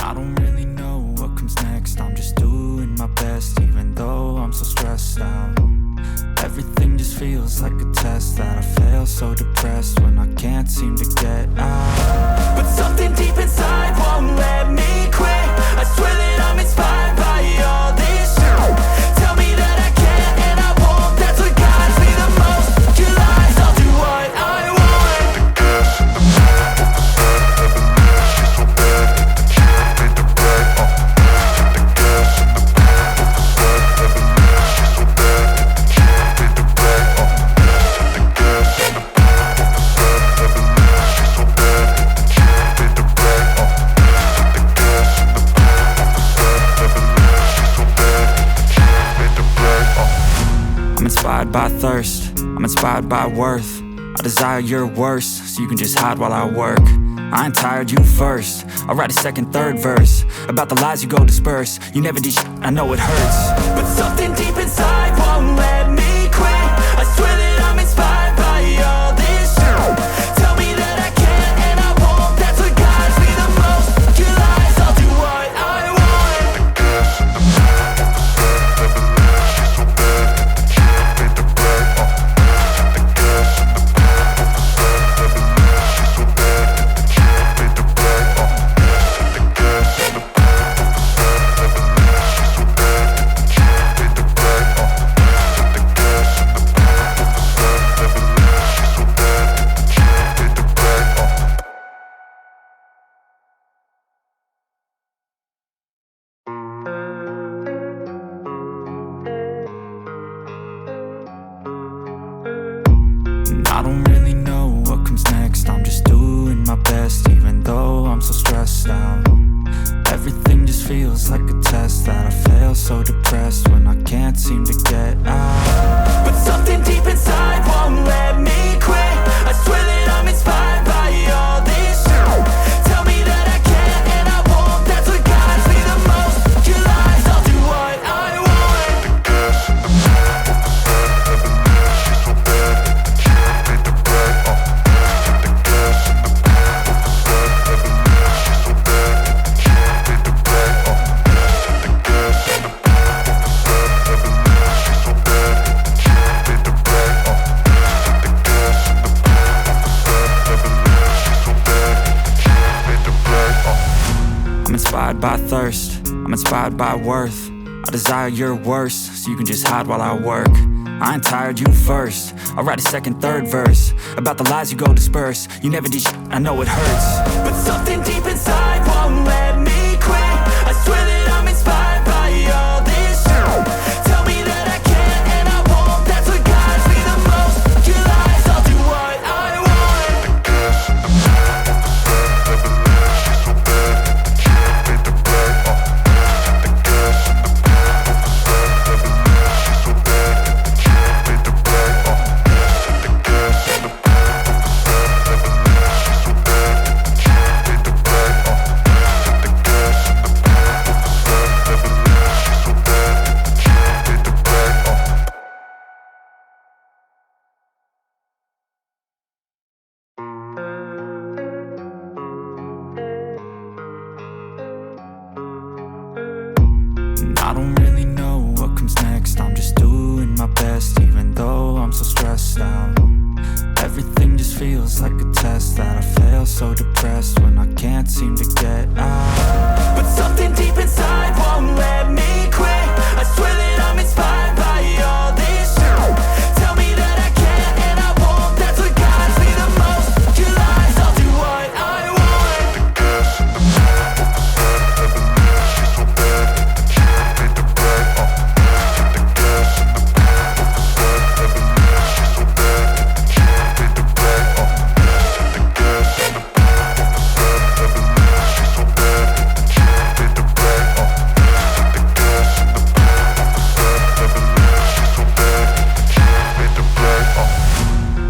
I don't really know what comes next. I'm just doing my best, even though I'm so stressed out. Everything just feels like a test that I fail, so depressed when I can't seem to get out. But something deep inside won't let me quit. I swear that I'm inspired by all this shit. Tell me that I can and I won't. That's what guides me the most. Your lies, I'll do what I want. I'm inspired by thirst, I'm inspired by worth. I desire your worst, so you can just hide while I work. I ain't tired, you first. I'll write a second, third verse about the lies you go disperse. You never did shit, I know it hurts. But something deep inside won't let me quit. I swear that I'm inspired by all this shit. Tell me that I can and I won't. That's what guides me the most. Your lies, I'll do what I want. I don't really know what comes next. I'm just doing my best, even though I'm so stressed out. Everything just feels like a test that I fail, so depressed when I can't seem to get out. But something deep inside won't let me quit. I swear that I'm inspired by all this shit. Tell me that I can and I won't. That's what guides me the most. Your lies, I'll do what I want. I'm inspired by thirst, I'm inspired by worth. I desire your worst, so you can just hide while I work. I ain't tired, you first. I'll write a second, third verse about the lies you go disperse. You never did shit, I know it hurts. But something deep inside won't let me quit. I swear that I'm inspired by all this shit. Tell me that I can and I won't. That's what guides me the most. Your lies, I'll do what I want. I don't really know what comes next. I'm just doing my best, even though I'm so stressed out. Everything just feels like a test that I fail, so depressed when I can't seem to get out. But something deep inside won't let me quit. I swear that I'm inspired by all this shit. Tell me that I can and I won't. That's what guides me the most. Your lies, I'll do what I want.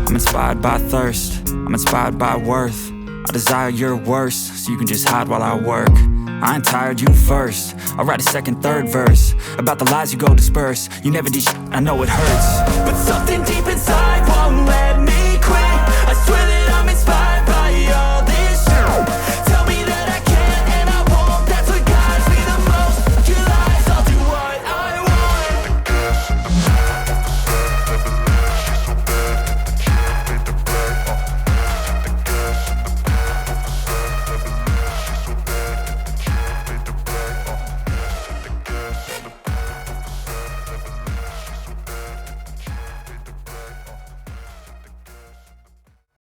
I'm inspired by thirst, I'm inspired by worth. I desire your worst, so you can just hide while I work. I ain't tired, you first. I'll write a second, third verse about the lies you go disperse. You never did shit, I know it hurts. But something deep inside won't let me quit. I swear that